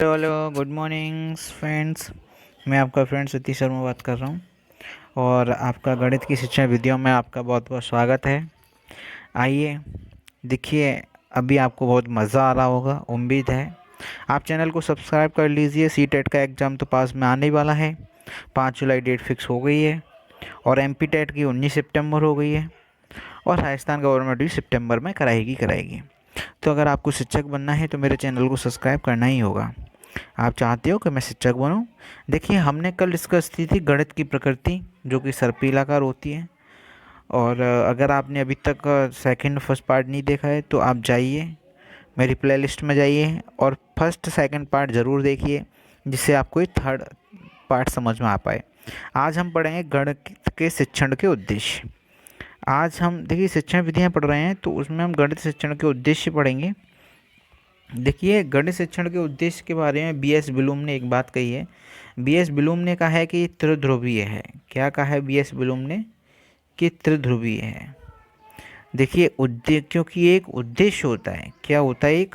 Hello good morning friends. मैं आपका friend Satish Sharma बात कर रहा हूँ और आपका गणित की शिक्षा वीडियो में आपका बहुत बहुत स्वागत है। आइए देखिए, अभी आपको बहुत मज़ा आ रहा होगा, उम्मीद है। आप चैनल को सब्सक्राइब कर लीजिए। सी टेट का एग्ज़ाम तो पास में आने वाला है। 5 जुलाई डेट फिक्स हो गई है और एम पी टेट की 19 सितंबर हो गई है और राजस्थान गवर्नमेंट भी सितंबर में कराएगी। तो अगर आपको शिक्षक बनना है तो मेरे चैनल को सब्सक्राइब करना ही होगा। आप चाहते हो कि मैं शिक्षक बनूं? देखिए, हमने कल डिस्कस की थी गणित की प्रकृति, जो कि सर्पिलाकार होती है। और अगर आपने अभी तक सेकंड फर्स्ट पार्ट नहीं देखा है तो आप जाइए, मेरी प्लेलिस्ट में जाइए और फर्स्ट सेकंड पार्ट ज़रूर देखिए, जिससे आपको ये थर्ड पार्ट समझ में आ पाए। आज हम पढ़ेंगे गणित के शिक्षण के उद्देश्य। आज हम देखिए शिक्षण विधियाँ पढ़ रहे हैं, तो उसमें हम गणित शिक्षण के उद्देश्य पढ़ेंगे। देखिए, गणित शिक्षण के उद्देश्य के बारे में बी एस ब्लूम ने एक बात कही है। बी एस ब्लूम ने कहा है कि त्रिध्रुवीय है। क्या कहा है बी एस ब्लूम ने? कि त्रिध्रुवीय है। देखिए, उद्देश्य, क्योंकि एक उद्देश्य होता है। क्या होता है?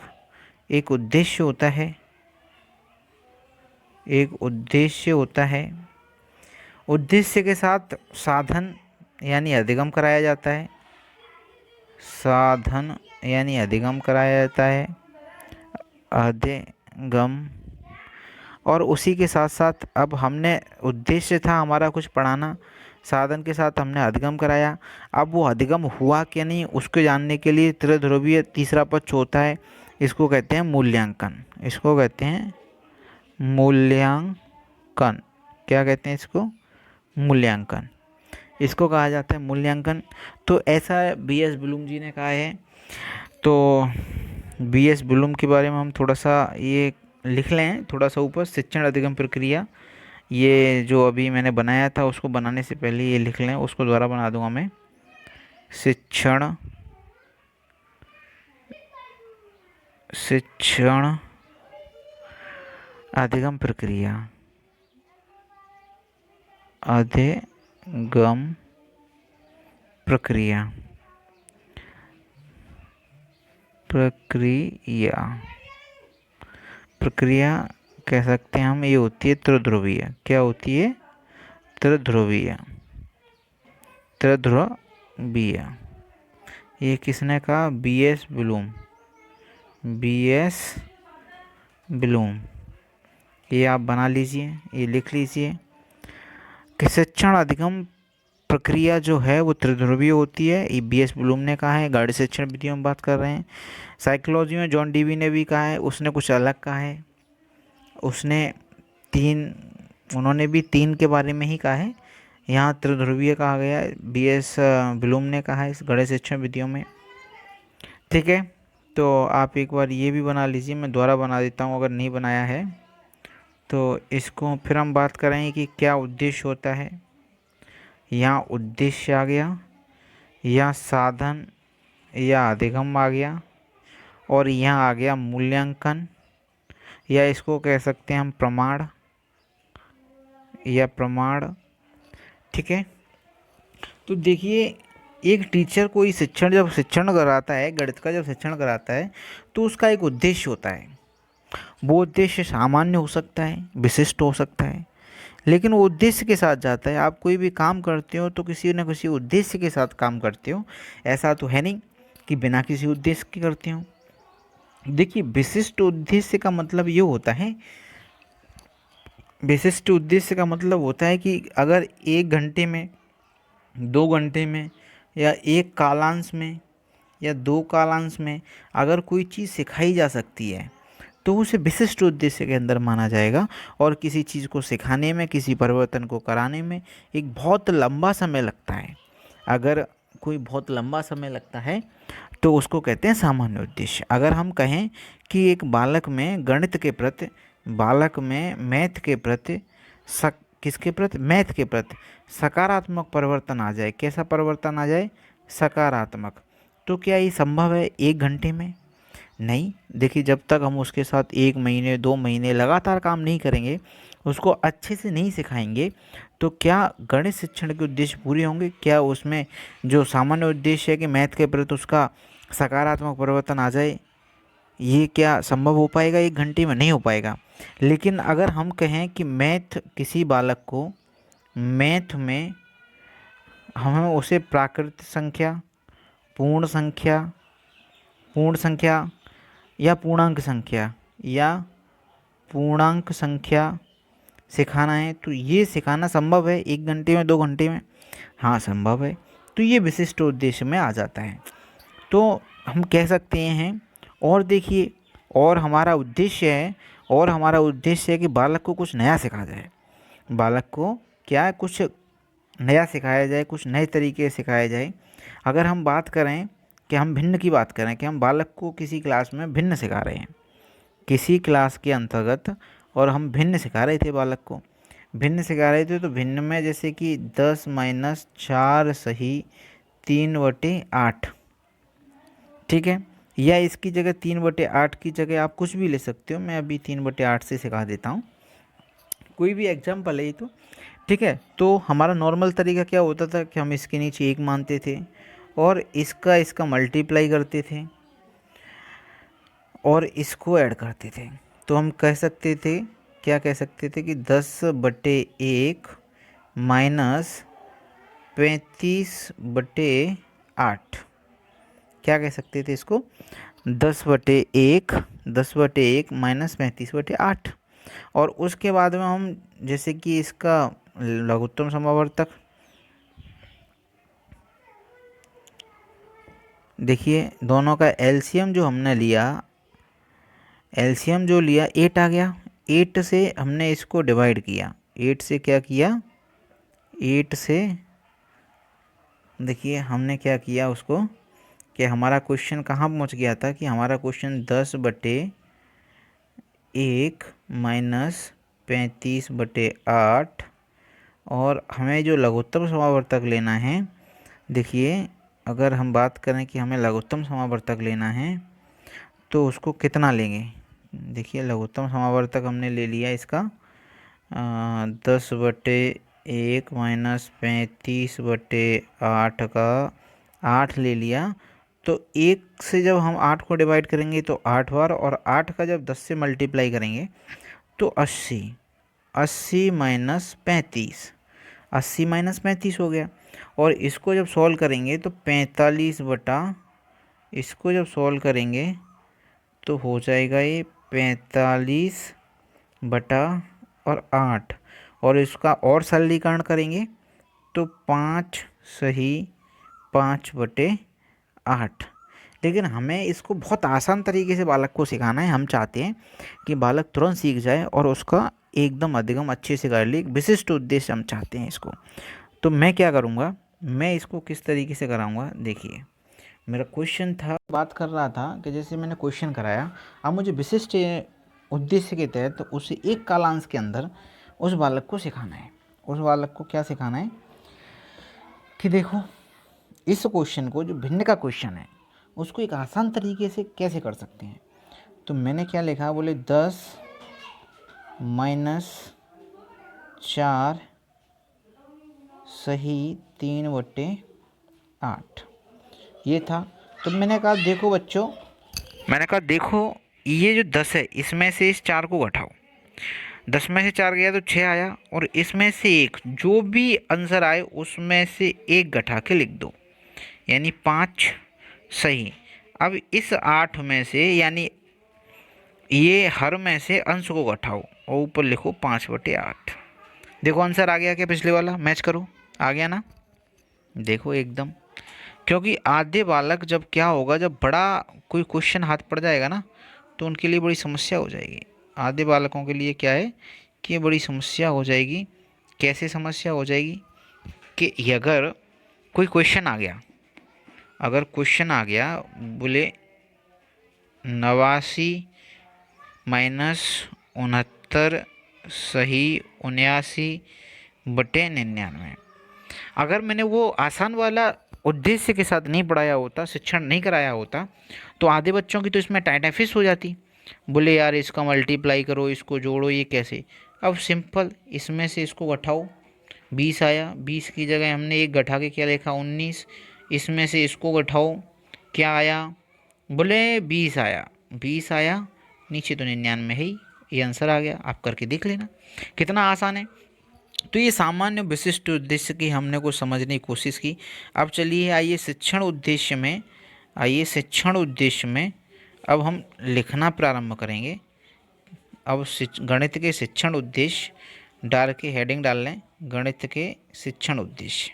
एक उद्देश्य होता है। एक उद्देश्य होता है। उद्देश्य के साथ साधन यानी अधिगम कराया जाता है। साधन यानी अधिगम कराया जाता है। अधिगम। और उसी के साथ साथ अब हमने, उद्देश्य था हमारा कुछ पढ़ाना, साधन के साथ हमने अधिगम कराया। अब वो अधिगम हुआ कि नहीं उसको जानने के लिए त्रिध्रुवीय तीसरा पक्ष होता है। इसको कहते हैं मूल्यांकन। इसको कहते हैं मूल्यांकन। क्या कहते हैं इसको? मूल्यांकन। इसको कहा जाता है मूल्यांकन। तो ऐसा बी एस ब्लूम जी ने कहा है। तो बी एस ब्लूम के बारे में हम थोड़ा सा ये लिख लें, थोड़ा सा ऊपर, शिक्षण अधिगम प्रक्रिया। ये जो अभी मैंने बनाया था उसको बनाने से पहले ये लिख लें, उसको दोबारा बना दूंगा मैं। शिक्षण शिक्षण अधिगम प्रक्रिया। अधिगम प्रक्रिया। प्रक्रिया प्रक्रिया कह सकते हैं हम। ये होती है त्रिध्रुवीय। क्या होती है? त्रिध्रुवीय। त्रिध्रुवीय। ये किसने कहा? B S Bloom. B S Bloom. ये आप बना लीजिए, ये लिख लीजिए कि शिक्षण अधिगम प्रक्रिया जो है वो त्रिध्रुवीय होती है। ये बी एस ब्लूम ने कहा है। गणित शिक्षण विधियों में बात कर रहे हैं। साइकोलॉजी में जॉन डीवी ने भी कहा है, उसने कुछ अलग कहा है। उसने तीन उन्होंने भी तीन के बारे में ही कहा है। यहाँ त्रिध्रुवीय कहा गया है, बी एस ब्लूम ने कहा है इस गणित शिक्षण विधियों में। ठीक है, तो आप एक बार ये भी बना लीजिए, मैं दोबारा बना देता हूँ अगर नहीं बनाया है तो। इसको फिर हम बात करेंगे कि क्या उद्देश्य होता है। यहाँ उद्देश्य आ गया, यहाँ साधन या अधिगम आ गया, और यहाँ आ गया मूल्यांकन, या इसको कह सकते हैं हम प्रमाण या प्रमाण। ठीक है, तो देखिए, एक टीचर कोई जब शिक्षण कराता है, गणित का जब शिक्षण कराता है, तो उसका एक उद्देश्य होता है। वो उद्देश्य सामान्य हो सकता है, विशिष्ट हो सकता है, लेकिन वो उद्देश्य के साथ जाता है। आप कोई भी काम करते हो तो किसी न किसी उद्देश्य के साथ काम करते हो। ऐसा तो है नहीं कि बिना किसी उद्देश्य के करते हो। देखिए, विशिष्ट उद्देश्य का मतलब ये होता है, विशिष्ट उद्देश्य का मतलब होता है कि अगर 1 घंटे में, 2 घंटे में, या एक कालांश में, या 2 कालांश में अगर कोई चीज़ सिखाई जा सकती है तो उसे विशिष्ट उद्देश्य के अंदर माना जाएगा। और किसी चीज़ को सिखाने में, किसी परिवर्तन को कराने में एक बहुत लंबा समय लगता है। अगर कोई बहुत लंबा समय लगता है तो उसको कहते हैं सामान्य उद्देश्य। अगर हम कहें कि एक बालक में गणित के प्रति, बालक में मैथ के प्रति, किसके प्रति? मैथ के प्रति सकारात्मक परिवर्तन आ जाए। कैसा परिवर्तन आ जाए? सकारात्मक। तो क्या ये संभव है 1 घंटे में? नहीं। देखिए, जब तक हम उसके साथ 1 महीने 2 महीने लगातार काम नहीं करेंगे, उसको अच्छे से नहीं सिखाएंगे, तो क्या गणित शिक्षण के उद्देश्य पूरे होंगे? क्या उसमें जो सामान्य उद्देश्य है कि मैथ के प्रति उसका सकारात्मक परिवर्तन आ जाए, ये क्या संभव हो पाएगा 1 घंटे में? नहीं हो पाएगा। लेकिन अगर हम कहें कि मैथ किसी बालक को मैथ में हमें उसे प्राकृत संख्या, पूर्ण संख्या, पूर्ण संख्या या पूर्णांक संख्या या पूर्णांक संख्या सिखाना है, तो ये सिखाना संभव है 1 घंटे में, 2 घंटे में? हाँ संभव है। तो ये विशिष्ट उद्देश्य में आ जाता है। तो हम कह सकते हैं, और देखिए, और हमारा उद्देश्य है कि बालक को कुछ नया सिखाया जाए। बालक को क्या है, कुछ नया सिखाया जाए, कुछ नए तरीके से सिखाया जाए। अगर हम बात करें कि हम भिन्न की बात करें कि हम बालक को किसी क्लास में भिन्न सिखा रहे हैं, किसी क्लास के अंतर्गत, और हम भिन्न सिखा रहे थे बालक को, भिन्न सिखा रहे थे, तो भिन्न में जैसे कि 10-4 सही 3/8, ठीक है। या इसकी जगह 3/8 की जगह आप कुछ भी ले सकते हो। मैं अभी 3/8 से सिखा देता हूँ, कोई भी एग्जाम्पल है ये तो, ठीक है। तो हमारा नॉर्मल तरीका क्या होता था कि हम इसके नीचे 1 मानते थे और इसका मल्टीप्लाई करते थे और इसको ऐड करते थे। तो हम कह सकते थे, क्या कह सकते थे कि 10/1 माइनस 35/8, क्या कह सकते थे इसको, 10/1 माइनस 35/8। और उसके बाद में हम जैसे कि इसका लघुत्तम समावर्तक, देखिए दोनों का एलसीएम जो हमने लिया, एलसीएम जो लिया 8 आ गया। 8 से हमने इसको डिवाइड किया, 8 से क्या किया, 8 से देखिए हमने क्या किया उसको, कि हमारा क्वेश्चन कहाँ पहुँच गया था, कि हमारा क्वेश्चन 10/1 माइनस 35/8, और हमें जो लघुत्तम समावर्तक लेना है, देखिए अगर हम बात करें कि हमें लघुत्तम समावर्तक लेना है तो उसको कितना लेंगे। देखिए लघुत्तम समावर्तक हमने ले लिया इसका 10/1 माइनस 35/8 का 8 ले लिया। तो 1 से जब हम 8 को डिवाइड करेंगे तो 8 बार, और 8 का जब 10 से मल्टीप्लाई करेंगे तो 80, 80 माइनस 35, 80 माइनस 35 हो गया। और इसको जब सॉल्व करेंगे तो 45 बटा, इसको जब सॉल्व करेंगे तो हो जाएगा ये 45/8, और इसका और सरलीकरण करेंगे तो 5 सही 5/8। लेकिन हमें इसको बहुत आसान तरीके से बालक को सिखाना है। हम चाहते हैं कि बालक तुरंत सीख जाए और उसका एकदम अधिगम अच्छे से कर ले, एक विशिष्ट उद्देश्य हम चाहते हैं इसको। तो मैं क्या करूँगा, मैं इसको किस तरीके से कराऊँगा, देखिए मेरा क्वेश्चन था, बात कर रहा था कि जैसे मैंने क्वेश्चन कराया, अब मुझे विशिष्ट उद्देश्य के तहत तो उसे एक कालांश के अंदर उस बालक को सिखाना है। उस बालक को क्या सिखाना है कि देखो इस क्वेश्चन को, जो भिन्न का क्वेश्चन है, उसको एक आसान तरीके से कैसे कर सकते हैं। तो मैंने क्या लिखा, बोले 10 माइनस 4 सही 3/8 ये था। तो मैंने कहा देखो बच्चों, मैंने कहा देखो ये जो 10 है इसमें से इस 4 को घटाओ, 10 में से 4 गया तो 6 आया, और इसमें से एक जो भी आंसर आए उसमें से एक घटा के लिख दो, यानी 5 सही। अब इस 8 में से, यानी ये हर में से अंश को घटाओ और ऊपर लिखो 5/8। देखो आंसर आ गया क्या, पिछले वाला मैच करो, आ गया ना, देखो एकदम। क्योंकि आधे बालक जब क्या होगा, जब बड़ा कोई क्वेश्चन हाथ पड़ जाएगा ना तो उनके लिए बड़ी समस्या हो जाएगी। आधे बालकों के लिए क्या है कि बड़ी समस्या हो जाएगी। कैसे समस्या हो जाएगी कि अगर कोई क्वेश्चन आ गया, अगर क्वेश्चन आ गया बोले 89 माइनस 69 सही 79/99, अगर मैंने वो आसान वाला उद्देश्य के साथ नहीं पढ़ाया होता, शिक्षण नहीं कराया होता, तो आधे बच्चों की तो इसमें टाइटाफिस हो जाती। बोले यार इसका मल्टीप्लाई करो, इसको जोड़ो, ये कैसे। अब सिंपल, इसमें से इसको घटाओ, 20 आया, 20 की जगह हमने एक घटा के क्या लिखा 19, इसमें से इसको घटाओ, क्या आया, बोले 20 आया, 20 आया, नीचे तो 99 है ही, ये आंसर आ गया। आप करके देख लेना कितना आसान है। तो ये सामान्य विशिष्ट उद्देश्य की हमने को समझने की कोशिश की। अब चलिए आइए शिक्षण उद्देश्य में, अब हम लिखना प्रारंभ करेंगे। अब गणित के शिक्षण उद्देश्य डाल के हेडिंग डाल लें, गणित के शिक्षण उद्देश्य।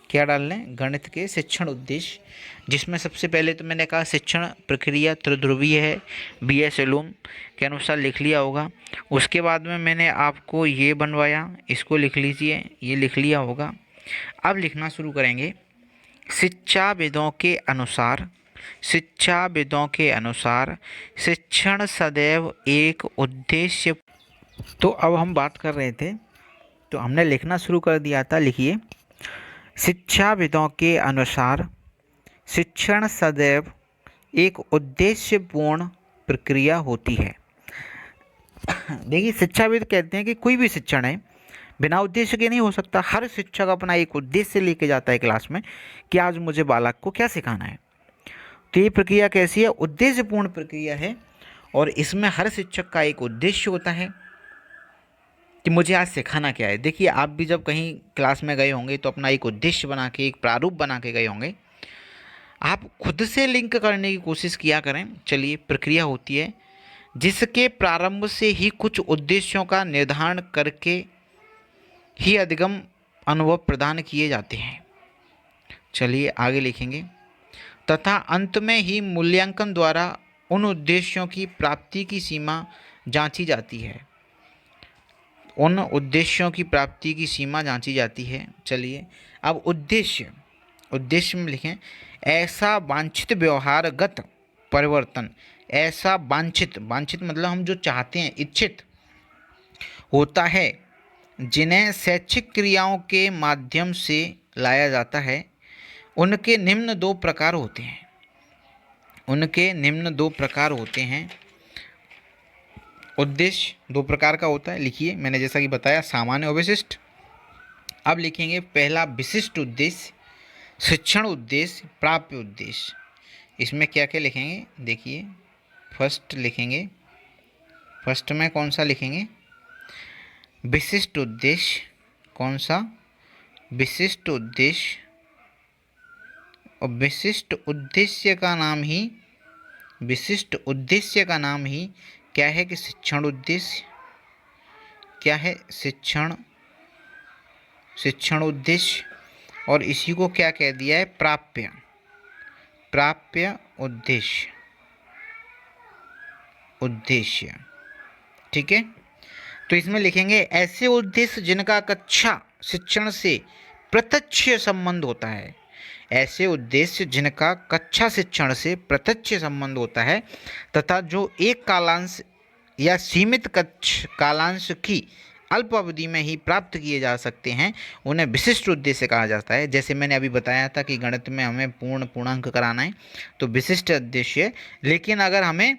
क्या डाल लें? गणित के शिक्षण उद्देश्य, जिसमें सबसे पहले तो मैंने कहा शिक्षण प्रक्रिया त्रिध्रुवीय है, बीएस एलूम के अनुसार लिख लिया होगा। उसके बाद में मैंने आपको ये बनवाया, इसको लिख लीजिए, ये लिख लिया होगा। अब लिखना शुरू करेंगे। शिक्षाविदों के अनुसार शिक्षण सदैव एक उद्देश्य। तो अब हम बात कर रहे थे, तो हमने लिखना शुरू कर दिया था। लिखिए, शिक्षाविदों के अनुसार शिक्षण सदैव एक उद्देश्यपूर्ण प्रक्रिया होती है। देखिए, शिक्षाविद कहते हैं कि कोई भी शिक्षण है बिना उद्देश्य के नहीं हो सकता। हर शिक्षक अपना एक उद्देश्य लेके जाता है क्लास में कि आज मुझे बालक को क्या सिखाना है। तो ये प्रक्रिया कैसी है? उद्देश्यपूर्ण प्रक्रिया है, और इसमें हर शिक्षक का एक उद्देश्य होता है कि मुझे आज सिखाना क्या है। देखिए, आप भी जब कहीं क्लास में गए होंगे तो अपना एक उद्देश्य बना के, एक प्रारूप बना के गए होंगे। आप खुद से लिंक करने की कोशिश किया करें। चलिए, प्रक्रिया होती है जिसके प्रारंभ से ही कुछ उद्देश्यों का निर्धारण करके ही अधिगम अनुभव प्रदान किए जाते हैं। चलिए आगे लिखेंगे, तथा अंत में ही मूल्यांकन द्वारा उन उद्देश्यों की प्राप्ति की सीमा जांची जाती है। उन उद्देश्यों की प्राप्ति की सीमा जांची जाती है। चलिए, अब उद्देश्य में लिखें, ऐसा वांछित व्यवहारगत परिवर्तन, ऐसा वांछित मतलब हम जो चाहते हैं, इच्छित होता है, जिन्हें शैक्षिक क्रियाओं के माध्यम से लाया जाता है। उनके निम्न दो प्रकार होते हैं। उद्देश्य दो प्रकार का होता है। लिखिए, मैंने जैसा कि बताया, सामान्य और विशिष्ट। अब लिखेंगे पहला विशिष्ट उद्देश्य, शिक्षण उद्देश्य, प्राप्य उद्देश्य। इसमें क्या क्या लिखेंगे? देखिए, फर्स्ट लिखेंगे, फर्स्ट में कौन सा लिखेंगे? विशिष्ट उद्देश्य। कौन सा? विशिष्ट उद्देश्य। और विशिष्ट उद्देश्य का नाम ही क्या है कि शिक्षण उद्देश्य। क्या है? शिक्षण उद्देश्य। और इसी को क्या कह दिया है? प्राप्य उद्देश्य। ठीक है, तो इसमें लिखेंगे ऐसे उद्देश्य जिनका कक्षा शिक्षण से प्रत्यक्ष संबंध होता है। ऐसे उद्देश्य जिनका कक्षा शिक्षण से प्रत्यक्ष संबंध होता है तथा जो एक कालांश या सीमित कालांश की अल्प अवधि में ही प्राप्त किए जा सकते हैं, उन्हें विशिष्ट उद्देश्य कहा जाता है। जैसे मैंने अभी बताया था कि गणित में हमें पूर्णांक कराना है तो विशिष्ट उद्देश्य। लेकिन अगर हमें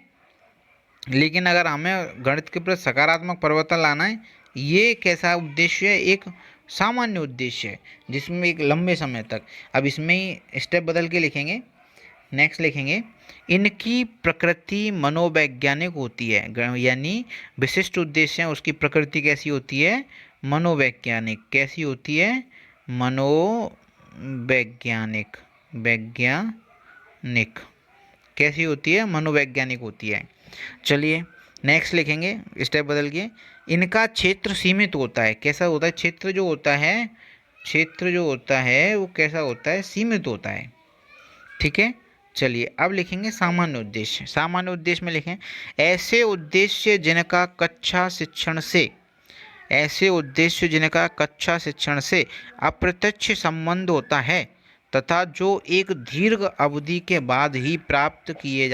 गणित के प्रति सकारात्मक परिवर्तन लाना है, ये कैसा उद्देश्य है? एक सामान्य उद्देश्य है, जिसमें एक लंबे समय तक। अब इसमें ही स्टेप बदल के लिखेंगे। नेक्स्ट लिखेंगे, इनकी प्रकृति मनोवैज्ञानिक होती है। यानी विशिष्ट उद्देश्य है, उसकी प्रकृति कैसी होती है? मनोवैज्ञानिक। कैसी होती है? मनोवैज्ञानिक। कैसी होती है? मनोवैज्ञानिक होती है। चलिए नेक्स्ट लिखेंगे, स्टेप बदल के, इनका क्षेत्र सीमित होता है। कैसा होता है? क्षेत्र जो होता है वो कैसा होता है? सीमित होता है। ठीक है, चलिए अब लिखेंगे सामान्य उद्देश्य। सामान्य उद्देश्य में लिखें ऐसे उद्देश्य जिनका कक्षा शिक्षण से अप्रत्यक्ष संबंध होता है तथा जो एक दीर्घ अवधि के बाद ही प्राप्त किए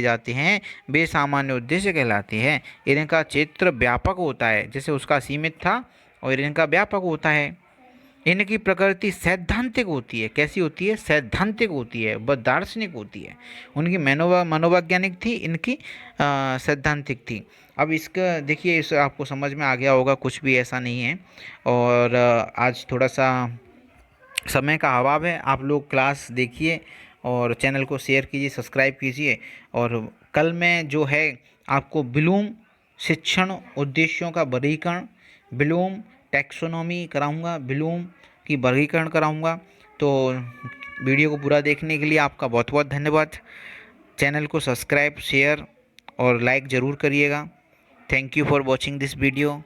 जाते हैं वे सामान्य उद्देश्य कहलाते हैं। इनका क्षेत्र व्यापक होता है, जैसे उसका सीमित था और इनका व्यापक होता है। इनकी प्रकृति सैद्धांतिक होती है। कैसी होती है? सैद्धांतिक होती है, वह दार्शनिक होती है। उनकी मनोवैज्ञानिक थी, इनकी सैद्धांतिक थी। अब इसका देखिए, इस आपको समझ में आ गया होगा, कुछ भी ऐसा नहीं है। और आज थोड़ा सा समय का अभाव है, आप लोग क्लास देखिए और चैनल को शेयर कीजिए, सब्सक्राइब कीजिए। और कल मैं जो है आपको विलोम शिक्षण उद्देश्यों का वर्गीकरण, विलोम टैक्सोनॉमी कराऊंगा, विलोम की वर्गीकरण कराऊंगा। तो वीडियो को पूरा देखने के लिए आपका बहुत बहुत धन्यवाद। चैनल को सब्सक्राइब, शेयर और लाइक ज़रूर करिएगा। Thank you for watching this video.